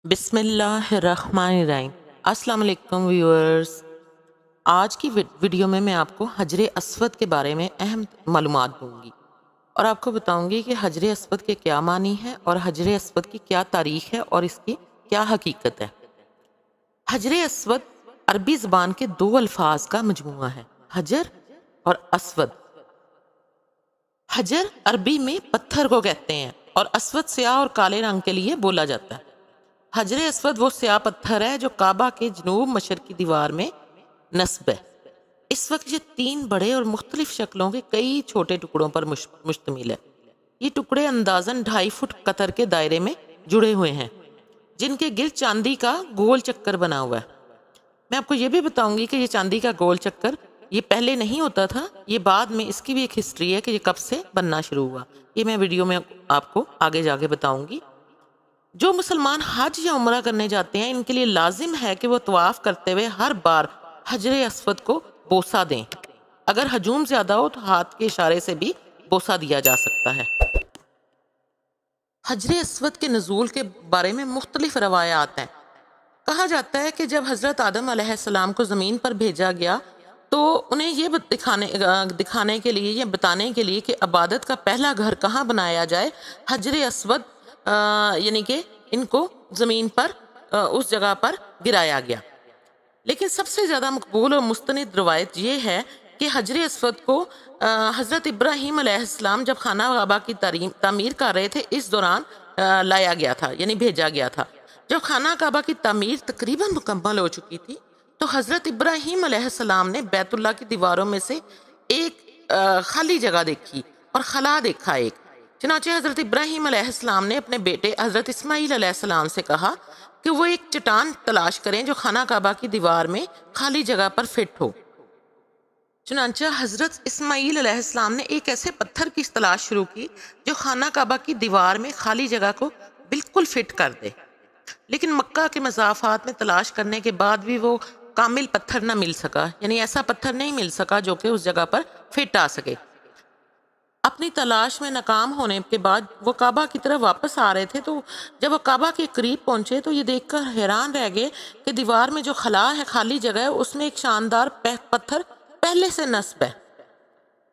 بسم اللہ الرحمن الرحیم۔ السلام علیکم ویورز، آج کی ویڈیو میں آپ کو حجر اسود کے بارے میں اہم معلومات دوں گی اور آپ کو بتاؤں گی کہ حجر اسود کے کیا معنی ہے اور حجر اسود کی کیا تاریخ ہے اور اس کی کیا حقیقت ہے۔ حجر اسود عربی زبان کے دو الفاظ کا مجموعہ ہے، حجر اور اسود۔ حجر عربی میں پتھر کو کہتے ہیں اور اسود سیاہ اور کالے رنگ کے لیے بولا جاتا ہے۔ حجر اسود وہ سیاہ پتھر ہے جو کعبہ کے جنوب مشرقی دیوار میں نصب ہے۔ اس وقت یہ 3 بڑے اور مختلف شکلوں کے کئی چھوٹے ٹکڑوں پر مشتمل ہے۔ یہ ٹکڑے اندازاً 2.5 فٹ قطر کے دائرے میں جڑے ہوئے ہیں جن کے گرد چاندی کا گول چکر بنا ہوا ہے۔ میں آپ کو یہ بھی بتاؤں گی کہ یہ چاندی کا گول چکر یہ پہلے نہیں ہوتا تھا، یہ بعد میں اس کی بھی ایک ہسٹری ہے کہ یہ کب سے بننا شروع ہوا۔ یہ میں ویڈیو میں آپ کو آگے جا کے بتاؤں گی۔ جو مسلمان حج یا عمرہ کرنے جاتے ہیں ان کے لیے لازم ہے کہ وہ طواف کرتے ہوئے ہر بار حجر اسود کو بوسہ دیں۔ اگر ہجوم زیادہ ہو تو ہاتھ کے اشارے سے بھی بوسہ دیا جا سکتا ہے۔ حجر اسود کے نزول کے بارے میں مختلف روایات ہیں۔ کہا جاتا ہے کہ جب حضرت آدم علیہ السلام کو زمین پر بھیجا گیا تو انہیں یہ دکھانے کے لیے یا بتانے کے لیے کہ عبادت کا پہلا گھر کہاں بنایا جائے، حجر اسود یعنی کہ ان کو زمین پر اس جگہ پر گرایا گیا۔ لیکن سب سے زیادہ مقبول اور مستند روایت یہ ہے کہ حجر اسود کو حضرت ابراہیم علیہ السلام جب خانہ کعبہ کی تعمیر کر رہے تھے اس دوران لایا گیا تھا، یعنی بھیجا گیا تھا۔ جب خانہ کعبہ کی تعمیر تقریباً مکمل ہو چکی تھی تو حضرت ابراہیم علیہ السلام نے بیت اللہ کی دیواروں میں سے ایک خالی جگہ دیکھی اور خلا دیکھا ایک۔ چنانچہ حضرت ابراہیم علیہ السلام نے اپنے بیٹے حضرت اسماعیل علیہ السلام سے کہا کہ وہ ایک چٹان تلاش کریں جو خانہ کعبہ کی دیوار میں خالی جگہ پر فٹ ہو۔ چنانچہ حضرت اسماعیل علیہ السلام نے ایک ایسے پتھر کی تلاش شروع کی جو خانہ کعبہ کی دیوار میں خالی جگہ کو بالکل فٹ کر دے، لیکن مکہ کے مضافات میں تلاش کرنے کے بعد بھی وہ کامل پتھر نہ مل سکا، یعنی ایسا پتھر نہیں مل سکا جو کہ اس جگہ پر فٹ آ سکے۔ اپنی تلاش میں ناکام ہونے کے بعد وہ کعبہ کی طرف واپس آ رہے تھے تو جب وہ کعبہ کے قریب پہنچے تو یہ دیکھ کر حیران رہ گئے کہ دیوار میں جو خلا ہے، خالی جگہ ہے، اس میں ایک شاندار پتھر پہلے سے نصب ہے۔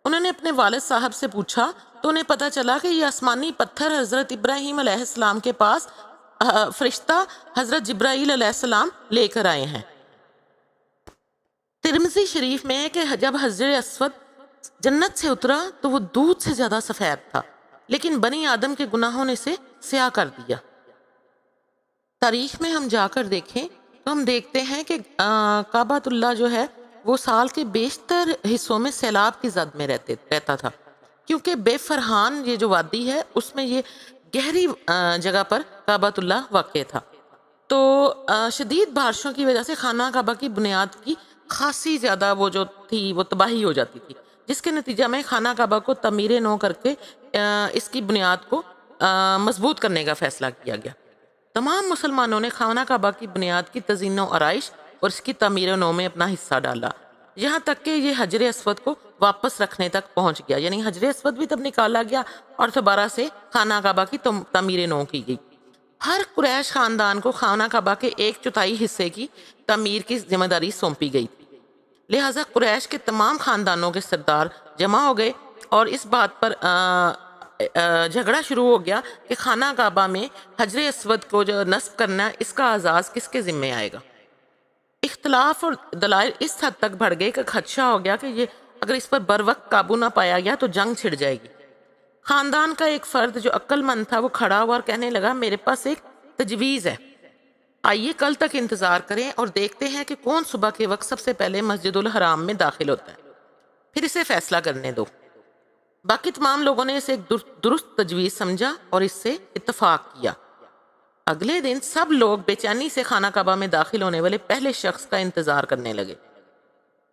انہوں نے اپنے والد صاحب سے پوچھا تو انہیں پتہ چلا کہ یہ آسمانی پتھر حضرت ابراہیم علیہ السلام کے پاس فرشتہ حضرت جبرائیل علیہ السلام لے کر آئے ہیں۔ ترمذی شریف میں ہے کہ جب حجر اسود جنت سے اترا تو وہ دودھ سے زیادہ سفید تھا، لیکن بنی آدم کے گناہوں نے اسے سیاہ کر دیا۔ تاریخ میں ہم جا کر دیکھیں تو ہم دیکھتے ہیں کہ کعبۃ اللہ جو ہے وہ سال کے بیشتر حصوں میں سیلاب کی زد میں رہتا تھا، کیونکہ بے فرحان یہ جو وادی ہے اس میں یہ گہری جگہ پر کعبۃ اللہ واقع تھا۔ تو شدید بارشوں کی وجہ سے خانہ کعبہ کی بنیاد کی خاصی زیادہ وہ جو تھی وہ تباہی ہو جاتی تھی، جس کے نتیجہ میں خانہ کعبہ کو تعمیر نو کر کے اس کی بنیاد کو مضبوط کرنے کا فیصلہ کیا گیا۔ تمام مسلمانوں نے خانہ کعبہ کی بنیاد کی تزئین و آرائش اور اس کی تعمیر نو میں اپنا حصہ ڈالا، یہاں تک کہ یہ حجر اسود کو واپس رکھنے تک پہنچ گیا، یعنی حجر اسود بھی تب نکالا گیا اور دوبارہ سے خانہ کعبہ کی تعمیر نو کی گئی۔ ہر قریش خاندان کو خانہ کعبہ کے 1/4 حصے کی تعمیر کی ذمہ داری سونپی گئی تھی، لہٰذا قریش کے تمام خاندانوں کے سردار جمع ہو گئے اور اس بات پر جھگڑا شروع ہو گیا کہ خانہ کعبہ میں حجر اسود کو جو نصب کرنا ہے اس کا اعزاز کس کے ذمہ آئے گا۔ اختلاف اور دلائل اس حد تک بڑھ گئے کہ خدشہ ہو گیا کہ یہ اگر اس پر بر وقت قابو نہ پایا گیا تو جنگ چھڑ جائے گی۔ خاندان کا ایک فرد جو عقل مند تھا وہ کھڑا ہوا اور کہنے لگا، میرے پاس ایک تجویز ہے، آئیے کل تک انتظار کریں اور دیکھتے ہیں کہ کون صبح کے وقت سب سے پہلے مسجد الحرام میں داخل ہوتا ہے، پھر اسے فیصلہ کرنے دو۔ باقی تمام لوگوں نے اسے ایک درست تجویز سمجھا اور اس سے اتفاق کیا۔ اگلے دن سب لوگ بے چینی سے خانہ کعبہ میں داخل ہونے والے پہلے شخص کا انتظار کرنے لگے۔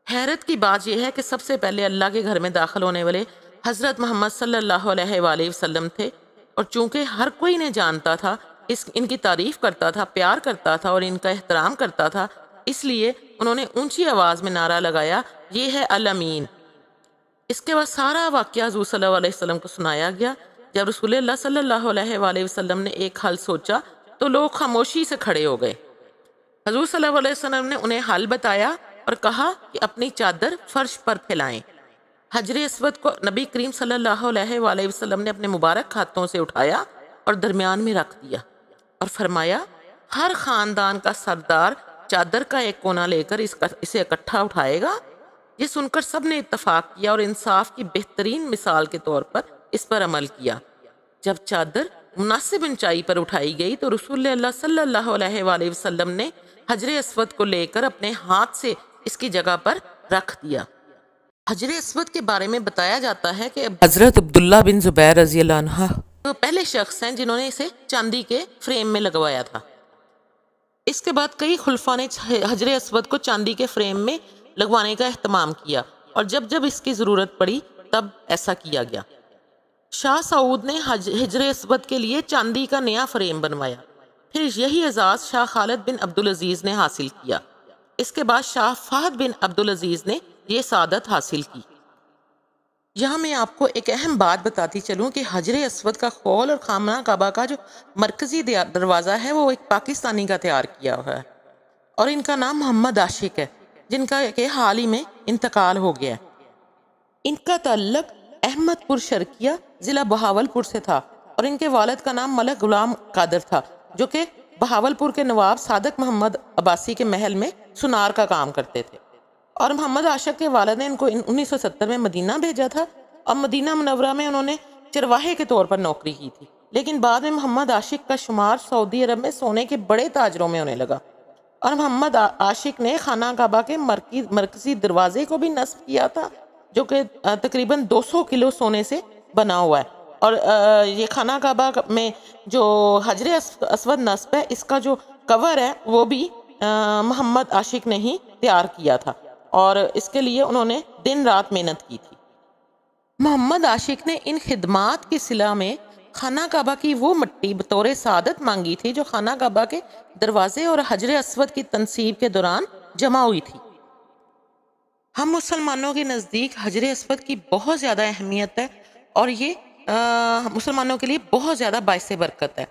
حیرت کی بات یہ ہے کہ سب سے پہلے اللہ کے گھر میں داخل ہونے والے حضرت محمد صلی اللہ علیہ وآلہ وسلم تھے، اور چونکہ ہر کوئی انہیں جانتا تھا، ان کی تعریف کرتا تھا، پیار کرتا تھا اور ان کا احترام کرتا تھا، اس لیے انہوں نے اونچی آواز میں نعرہ لگایا، یہ ہے الامین۔ اس کے بعد سارا واقعہ حضور صلی اللہ علیہ وسلم کو سنایا گیا۔ جب رسول اللہ صلی اللہ علیہ وآلہ وسلم نے ایک حل سوچا تو لوگ خاموشی سے کھڑے ہو گئے۔ حضور صلی اللہ علیہ وسلم نے انہیں حل بتایا اور کہا کہ اپنی چادر فرش پر پھیلائیں۔ حجر اسود کو نبی کریم صلی اللہ علیہ وآلہ وسلم نے اپنے مبارک ہاتھوں سے اٹھایا اور درمیان میں رکھ دیا اور فرمایا ہر خاندان کا سردار چادر کا ایک کونا لے کر اسے اکٹھا اٹھائے گا۔ یہ سن کر سب نے اتفاق کیا اور انصاف کی بہترین مثال کے طور پر اس پر عمل کیا۔ جب چادر مناسب اونچائی پر اٹھائی گئی تو رسول اللہ صلی اللہ علیہ وآلہ وسلم نے حجر اسود کو لے کر اپنے ہاتھ سے اس کی جگہ پر رکھ دیا۔ حجر اسود کے بارے میں بتایا جاتا ہے کہ حضرت عبداللہ بن زبیر رضی اللہ عنہ وہ پہلے شخص ہیں جنہوں نے اسے چاندی کے فریم میں لگوایا تھا۔ اس کے بعد کئی خلفاء نے حجر اسود کو چاندی کے فریم میں لگوانے کا اہتمام کیا اور جب جب اس کی ضرورت پڑی تب ایسا کیا گیا۔ شاہ سعود نے حجر اسود کے لیے چاندی کا نیا فریم بنوایا، پھر یہی اعزاز شاہ خالد بن عبدالعزیز نے حاصل کیا۔ اس کے بعد شاہ فہد بن عبدالعزیز نے یہ سعادت حاصل کی۔ یہاں میں آپ کو ایک اہم بات بتاتی چلوں کہ حجر اسود کا خول اور خانہ کعبہ کا جو مرکزی دروازہ ہے وہ ایک پاکستانی کا تیار کیا ہوا ہے اور ان کا نام محمد عاشق ہے، جن کا کہ حال ہی میں انتقال ہو گیا ہے۔ ان کا تعلق احمد پور شرقیہ ضلع بہاولپور سے تھا اور ان کے والد کا نام ملک غلام قادر تھا جو کہ بہاولپور کے نواب صادق محمد عباسی کے محل میں سنار کا کام کرتے تھے، اور محمد عاشق کے والد نے ان کو 1970 میں مدینہ بھیجا تھا اور مدینہ منورہ میں انہوں نے چرواہے کے طور پر نوکری کی تھی، لیکن بعد میں محمد عاشق کا شمار سعودی عرب میں سونے کے بڑے تاجروں میں ہونے لگا اور محمد عاشق نے خانہ کعبہ کے مرکزی دروازے کو بھی نصب کیا تھا جو کہ تقریباً 200 کلو سونے سے بنا ہوا ہے، اور یہ خانہ کعبہ میں جو حجر اسود نصب ہے اس کا جو کور ہے وہ بھی محمد عاشق نے ہی تیار کیا تھا اور اس کے لیے انہوں نے دن رات محنت کی تھی۔ محمد عاشق نے ان خدمات کی صلہ میں خانہ کعبہ کی وہ مٹی بطور سعادت مانگی تھی جو خانہ کعبہ کے دروازے اور حجر اسود کی تنصیب کے دوران جمع ہوئی تھی۔ ہم مسلمانوں کے نزدیک حجر اسود کی بہت زیادہ اہمیت ہے اور یہ مسلمانوں کے لیے بہت زیادہ باعث برکت ہے۔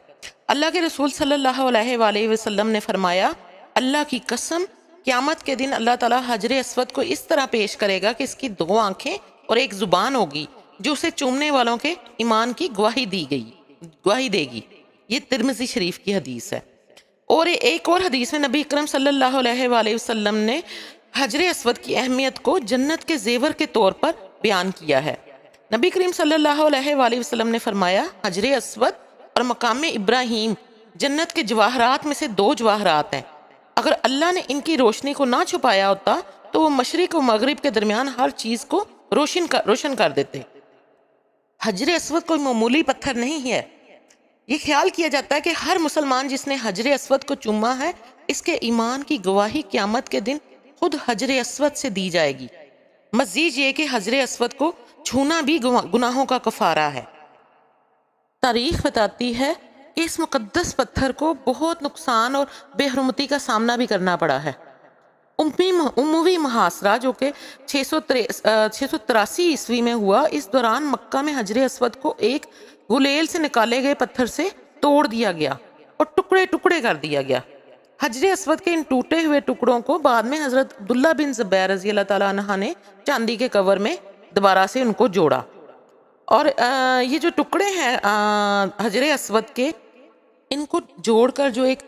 اللہ کے رسول صلی اللہ علیہ وآلہ وسلم نے فرمایا اللہ کی قسم قیامت کے دن اللہ تعالیٰ حجر اسود کو اس طرح پیش کرے گا کہ اس کی 2 آنکھیں اور 1 زبان ہوگی جو اسے چومنے والوں کے ایمان کی گواہی دے گی۔ یہ ترمذی شریف کی حدیث ہے۔ اور ایک اور حدیث میں نبی اکرم صلی اللہ علیہ وآلہ وسلم نے حجر اسود کی اہمیت کو جنت کے زیور کے طور پر بیان کیا ہے۔ نبی کریم صلی اللہ علیہ وآلہ وسلم نے فرمایا حجر اسود اور مقام ابراہیم جنت کے جواہرات میں سے 2 جواہرات ہیں، اگر اللہ نے ان کی روشنی کو نہ چھپایا ہوتا تو وہ مشرق و مغرب کے درمیان ہر چیز کو روشن کر دیتے۔ حجر اسود کوئی معمولی پتھر نہیں ہے۔ یہ خیال کیا جاتا ہے کہ ہر مسلمان جس نے حجر اسود کو چوما ہے اس کے ایمان کی گواہی قیامت کے دن خود حجر اسود سے دی جائے گی۔ مزید یہ کہ حجر اسود کو چھونا بھی گناہوں کا کفارہ ہے۔ تاریخ بتاتی ہے کہ اس مقدس پتھر کو بہت نقصان اور بے حرمتی کا سامنا بھی کرنا پڑا ہے۔ اموی محاصرہ جو کہ 683 عیسوی میں ہوا، اس دوران مکہ میں حجر اسود کو ایک غلیل سے نکالے گئے پتھر سے توڑ دیا گیا اور ٹکڑے ٹکڑے کر دیا گیا۔ حجر اسود کے ان ٹوٹے ہوئے ٹکڑوں کو بعد میں حضرت عبداللہ بن زبیر رضی اللہ تعالیٰ عنہ نے چاندی کے کور میں دوبارہ سے ان کو جوڑا، اور یہ جو ٹکڑے ہیں حجر اسود کے، ان کو جوڑ کر جو ایک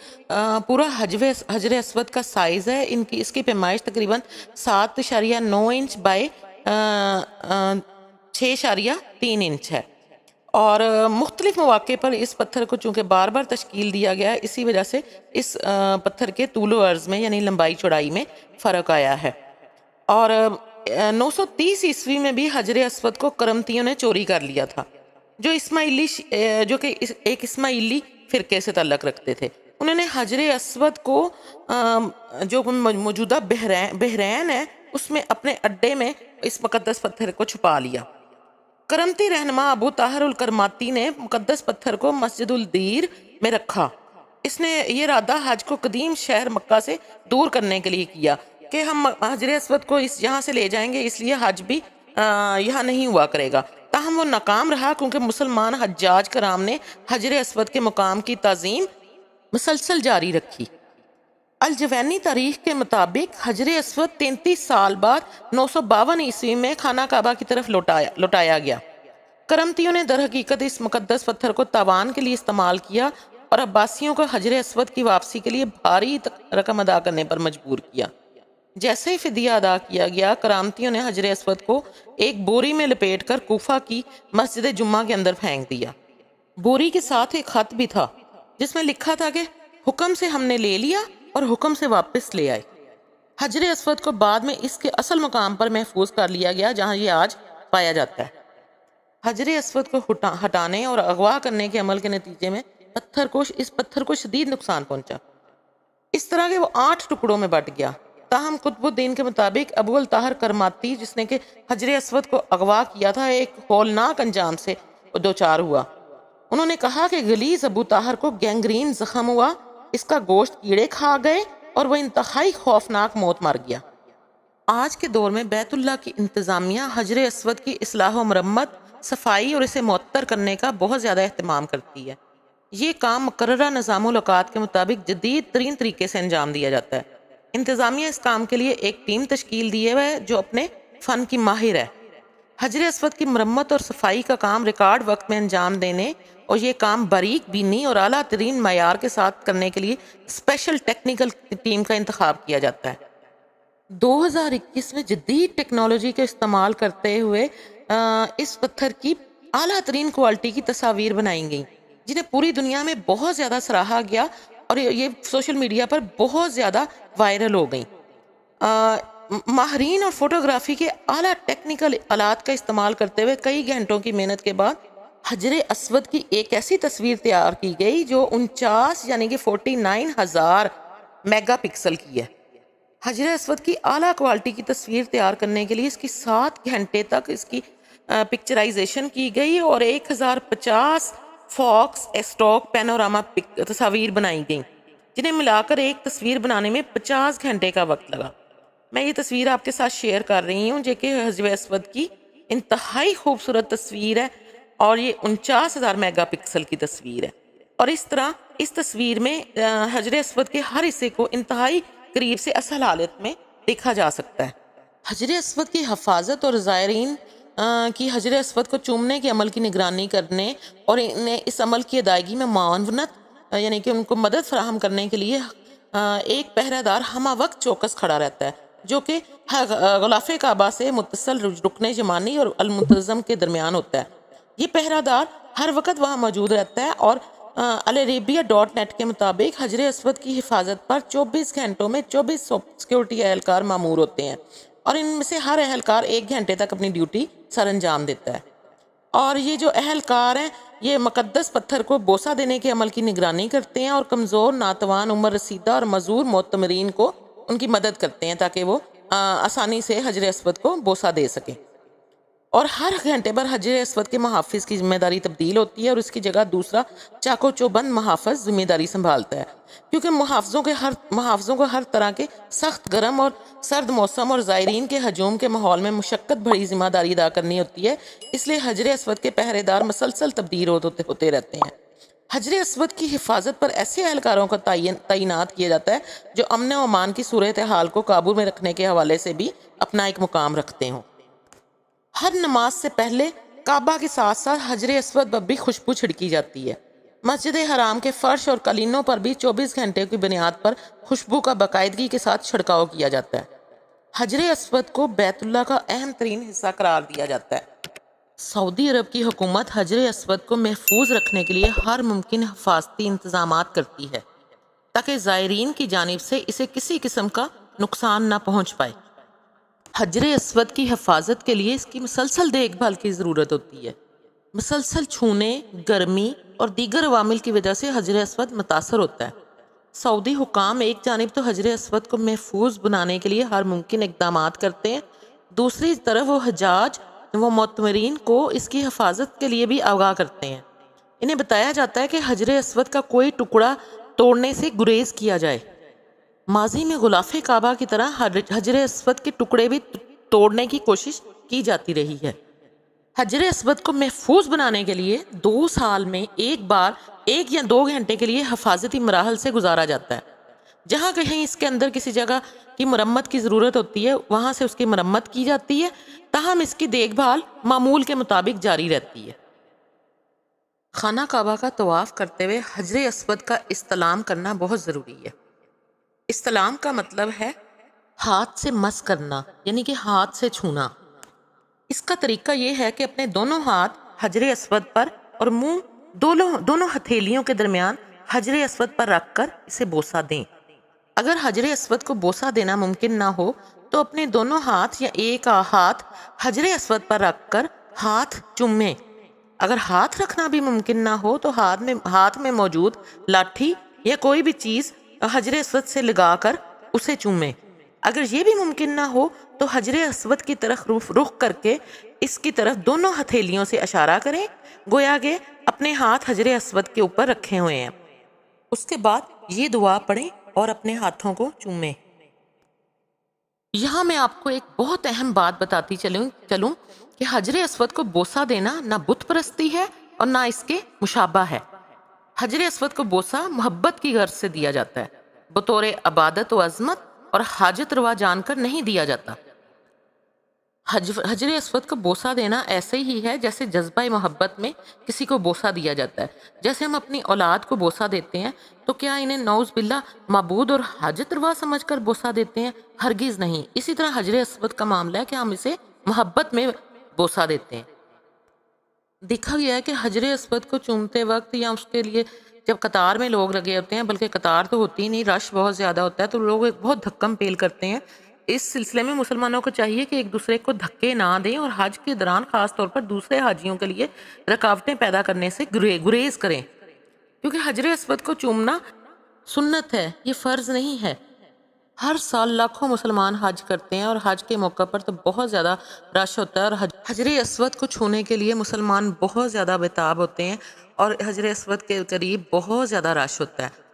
پورا حجر اسود کا سائز ہے، اس کی پیمائش تقریباً 7.9 انچ بائی 6.3 انچ ہے، اور مختلف مواقع پر اس پتھر کو چونکہ بار بار تشکیل دیا گیا ہے، اسی وجہ سے اس پتھر کے طول و عرض میں یعنی لمبائی چوڑائی میں فرق آیا ہے۔ اور 930 عیسوی میں بھی حجر اسود کو کرمتیوں نے چوری کر لیا تھا جو کہ ایک اسماعیلی فرقے سے تعلق رکھتے تھے۔ انہوں نے حجر اسود کو جو موجودہ بحرین ہے اس میں اپنے اڈے میں اس مقدس پتھر کو چھپا لیا۔ کرمتی رہنما ابو طاہر الکرماتی نے مقدس پتھر کو مسجد الدیر میں رکھا۔ اس نے یہ ارادہ حج کو قدیم شہر مکہ سے دور کرنے کے لیے کیا کہ ہم حجر اسود کو یہاں سے لے جائیں گے، اس لیے حج بھی یہاں نہیں ہوا کرے گا۔ تاہم وہ ناکام رہا کیونکہ مسلمان حجاج کرام نے حجر اسود کے مقام کی تعظیم مسلسل جاری رکھی۔ الجوینی تاریخ کے مطابق حجر اسود 33 سال بعد 952 عیسوی میں خانہ کعبہ کی طرف لوٹایا گیا۔ کرمتیوں نے در حقیقت اس مقدس پتھر کو تاوان کے لیے استعمال کیا اور عباسیوں کو حجر اسود کی واپسی کے لیے بھاری رقم ادا کرنے پر مجبور کیا۔ جیسے ہی فدیہ ادا کیا گیا، کرامتیوں نے حجر اسود کو ایک بوری میں لپیٹ کر کوفہ کی مسجد جمعہ کے اندر پھینک دیا۔ بوری کے ساتھ ایک خط بھی تھا جس میں لکھا تھا کہ حکم سے ہم نے لے لیا اور حکم سے واپس لے آئے۔ حجر اسود کو بعد میں اس کے اصل مقام پر محفوظ کر لیا گیا جہاں یہ آج پایا جاتا ہے۔ حجر اسود کو ہٹانے اور اغوا کرنے کے عمل کے نتیجے میں اس پتھر کو شدید نقصان پہنچا، اس طرح کہ وہ 8 ٹکڑوں میں بٹ گیا۔ تاہم قطب الدین کے مطابق ابو الطاہر کرماتی، جس نے کہ حجر اسود کو اغوا کیا تھا، ایک ہولناک انجام سے دوچار ہوا۔ انہوں نے کہا کہ غلیظ ابو طاہر کو گینگرین زخم ہوا، اس کا گوشت کیڑے کھا گئے اور وہ انتہائی خوفناک موت مر گیا۔ آج کے دور میں بیت اللہ کی انتظامیہ حجر اسود کی اصلاح و مرمت، صفائی اور اسے معطر کرنے کا بہت زیادہ اہتمام کرتی ہے۔ یہ کام مقررہ نظام و اوقات کے مطابق جدید ترین طریقے سے انجام دیا جاتا ہے۔ انتظامیہ اس کام کے لیے ایک ٹیم تشکیل دیے ہوئے ہے جو اپنے فن کی ماہر ہے۔ حجر اسود کی مرمت اور صفائی کا کام ریکارڈ وقت میں انجام دینے اور یہ کام باریک بینی اور اعلیٰ ترین معیار کے ساتھ کرنے کے لیے اسپیشل ٹیکنیکل ٹیم کا انتخاب کیا جاتا ہے۔ 2021 میں جدید ٹیکنالوجی کا استعمال کرتے ہوئے اس پتھر کی اعلیٰ ترین کوالٹی کی تصاویر بنائی گئیں جنہیں پوری دنیا میں بہت زیادہ سراہا گیا اور یہ سوشل میڈیا پر بہت زیادہ وائرل ہو گئیں۔ ماہرین اور فوٹوگرافی کے اعلیٰ ٹیکنیکل آلات کا استعمال کرتے ہوئے کئی گھنٹوں کی محنت کے بعد حجر اسود کی ایک ایسی تصویر تیار کی گئی جو 49 یعنی کہ 49,000 میگا پکسل کی ہے۔ حجر اسود کی اعلیٰ کوالٹی کی تصویر تیار کرنے کے لیے اس کی 7 گھنٹے تک اس کی پکچرائزیشن کی گئی اور 1050 فوکس اسٹاک پینوراما تصاویر بنائی گئیں جنہیں ملا کر ایک تصویر بنانے میں 50 گھنٹے کا وقت لگا۔ میں یہ تصویر آپ کے ساتھ شیئر کر رہی ہوں جو کہ حجر اسود کی انتہائی خوبصورت تصویر ہے اور یہ 49,000 میگا پکسل کی تصویر ہے، اور اس طرح اس تصویر میں حجر اسود کے ہر حصے کو انتہائی قریب سے اصل حالت میں دیکھا جا سکتا ہے۔ حجر اسود کی حفاظت اور زائرین کی حجر اسود کو چومنے کے عمل کی نگرانی کرنے اور انہیں اس عمل کی ادائیگی میں معاونت یعنی کہ ان کو مدد فراہم کرنے کے لیے ایک پہرہ دار ہمہ وقت چوکس کھڑا رہتا ہے جو کہ غلاف کعبہ سے متصل رکن یمانی اور المنتظم کے درمیان ہوتا ہے۔ یہ پہرہ دار ہر وقت وہاں موجود رہتا ہے اور العربیہ.net کے مطابق حجر اسود کی حفاظت پر 24 گھنٹوں میں 24 سیکیورٹی اہلکار مامور ہوتے ہیں اور ان میں سے ہر اہلکار 1 گھنٹے تک اپنی ڈیوٹی سر انجام دیتا ہے۔ اور یہ جو اہلکار ہیں یہ مقدس پتھر کو بوسہ دینے کے عمل کی نگرانی کرتے ہیں اور کمزور، ناتوان، عمر رسیدہ اور معذور معتمرین کو ان کی مدد کرتے ہیں تاکہ وہ آسانی سے حجر اسود کو بوسہ دے سکیں۔ اور ہر گھنٹے پر حجر اسود کے محافظ کی ذمہ داری تبدیل ہوتی ہے اور اس کی جگہ دوسرا چاقو چوبند محافظ ذمہ داری سنبھالتا ہے، کیونکہ محافظوں کو ہر طرح کے سخت گرم اور سرد موسم اور زائرین کے ہجوم کے ماحول میں مشقت بھری ذمہ داری ادا کرنی ہوتی ہے، اس لیے حجر اسود کے پہرے دار مسلسل تبدیل ہوتے رہتے ہیں۔ حجر اسود کی حفاظت پر ایسے اہلکاروں کا تعینات کیا جاتا ہے جو امن و امان کی صورتحال کو قابو میں رکھنے کے حوالے سے بھی اپنا ایک مقام رکھتے ہوں۔ ہر نماز سے پہلے کعبہ کے ساتھ ساتھ حجر اسود پر بھی خوشبو چھڑکی جاتی ہے۔ مسجد حرام کے فرش اور قالینوں پر بھی 24 گھنٹے کی بنیاد پر خوشبو کا باقاعدگی کے ساتھ چھڑکاؤ کیا جاتا ہے۔ حجر اسود کو بیت اللہ کا اہم ترین حصہ قرار دیا جاتا ہے۔ سعودی عرب کی حکومت حجر اسود کو محفوظ رکھنے کے لیے ہر ممکن حفاظتی انتظامات کرتی ہے تاکہ زائرین کی جانب سے اسے کسی قسم کا نقصان نہ پہنچ پائے۔ حجر اسود کی حفاظت کے لیے اس کی مسلسل دیکھ بھال کی ضرورت ہوتی ہے۔ مسلسل چھونے، گرمی اور دیگر عوامل کی وجہ سے حجر اسود متاثر ہوتا ہے۔ سعودی حکام ایک جانب تو حجر اسود کو محفوظ بنانے کے لیے ہر ممکن اقدامات کرتے ہیں، دوسری طرف وہ حجاج و معتمرین کو اس کی حفاظت کے لیے بھی آگاہ کرتے ہیں۔ انہیں بتایا جاتا ہے کہ حجر اسود کا کوئی ٹکڑا توڑنے سے گریز کیا جائے۔ ماضی میں غلاف کعبہ کی طرح حجر اسود کے ٹکڑے بھی توڑنے کی کوشش کی جاتی رہی ہے۔ حجر اسود کو محفوظ بنانے کے لیے 2 سال میں ایک بار 1 یا 2 گھنٹے کے لیے حفاظتی مراحل سے گزارا جاتا ہے۔ جہاں کہیں اس کے اندر کسی جگہ کی مرمت کی ضرورت ہوتی ہے وہاں سے اس کی مرمت کی جاتی ہے، تاہم اس کی دیکھ بھال معمول کے مطابق جاری رہتی ہے۔ خانہ کعبہ کا طواف کرتے ہوئے حجر اسود کا استلام کرنا بہت ضروری ہے۔ استلام کا مطلب ہے ہاتھ سے مس کرنا، یعنی کہ ہاتھ سے چھونا۔ اس کا طریقہ یہ ہے کہ اپنے دونوں ہاتھ حجر اسود پر اور منہ دونوں ہتھیلیوں کے درمیان حجر اسود پر رکھ کر اسے بوسہ دیں۔ اگر حجر اسود کو بوسہ دینا ممکن نہ ہو تو اپنے دونوں ہاتھ یا ایک ہاتھ حجر اسود پر رکھ کر ہاتھ چومیں۔ اگر ہاتھ رکھنا بھی ممکن نہ ہو تو ہاتھ میں موجود لاٹھی یا کوئی بھی چیز حجر اسود سے لگا کر اسے چومیں۔ اگر یہ بھی ممکن نہ ہو تو حجر اسود کی طرف رخ کر کے اس کی طرف دونوں ہتھیلیوں سے اشارہ کریں، گویا کہ اپنے ہاتھ حجر اسود کے اوپر رکھے ہوئے ہیں۔ اس کے بعد یہ دعا پڑھیں اور اپنے ہاتھوں کو چومیں۔ یہاں میں آپ کو ایک بہت اہم بات بتاتی چلوں کہ حجر اسود کو بوسہ دینا نہ بت پرستی ہے اور نہ اس کے مشابہ ہے۔ حجر اسود کو بوسہ محبت کی غرض سے دیا جاتا ہے، بطور عبادت و عظمت اور حاجت روا جان کر نہیں دیا جاتا۔ حجر اسود کو بوسہ دینا ایسے ہی ہے جیسے جذبہ محبت میں کسی کو بوسہ دیا جاتا ہے۔ جیسے ہم اپنی اولاد کو بوسہ دیتے ہیں تو کیا انہیں نعوذ باللہ معبود اور حاجت روا سمجھ کر بوسہ دیتے ہیں؟ ہرگز نہیں۔ اسی طرح حجر اسود کا معاملہ ہے کہ ہم اسے محبت میں بوسہ دیتے ہیں۔ دیکھا گیا ہے کہ حجر اسود کو چومتے وقت یا اس کے لیے جب قطار میں لوگ لگے ہوتے ہیں، بلکہ قطار تو ہوتی ہی نہیں، رش بہت زیادہ ہوتا ہے، تو لوگ بہت دھکم پیل کرتے ہیں۔ اس سلسلے میں مسلمانوں کو چاہیے کہ ایک دوسرے کو دھکے نہ دیں اور حج کے دوران خاص طور پر دوسرے حاجیوں کے لیے رکاوٹیں پیدا کرنے سے گریز کریں، کیونکہ حجر اسود کو چومنا سنت ہے، یہ فرض نہیں ہے۔ ہر سال لاکھوں مسلمان حج کرتے ہیں اور حج کے موقع پر تو بہت زیادہ رش ہوتا ہے، اور حجر اسود کو چھونے کے لیے مسلمان بہت زیادہ بےتاب ہوتے ہیں اور حجر اسود کے قریب بہت زیادہ رش ہوتا ہے۔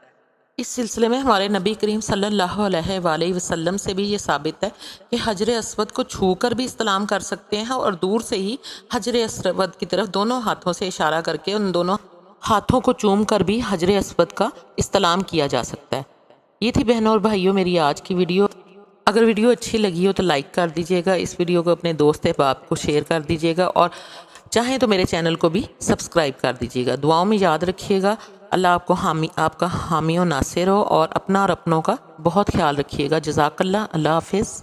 اس سلسلے میں ہمارے نبی کریم صلی اللہ علیہ وآلہ وسلم سے بھی یہ ثابت ہے کہ حجر اسود کو چھو کر بھی استلام کر سکتے ہیں اور دور سے ہی حجر اسود کی طرف دونوں ہاتھوں سے اشارہ کر کے ان دونوں ہاتھوں کو چوم کر بھی حجر اسود کا استلام کیا جا سکتا ہے۔ یہ تھی بہنوں اور بھائیوں میری آج کی ویڈیو۔ اگر ویڈیو اچھی لگی ہو تو لائک کر دیجیے گا، اس ویڈیو کو اپنے دوست احباب کو شیئر کر دیجیے گا، اور چاہیں تو میرے چینل کو بھی سبسکرائب کر دیجیے گا۔ دعاؤں میں یاد رکھیے گا۔ اللہ آپ کا حامی و ناصر ہو، اور اپنا اور اپنوں کا بہت خیال رکھیے گا۔ جزاک اللہ۔ اللہ حافظ۔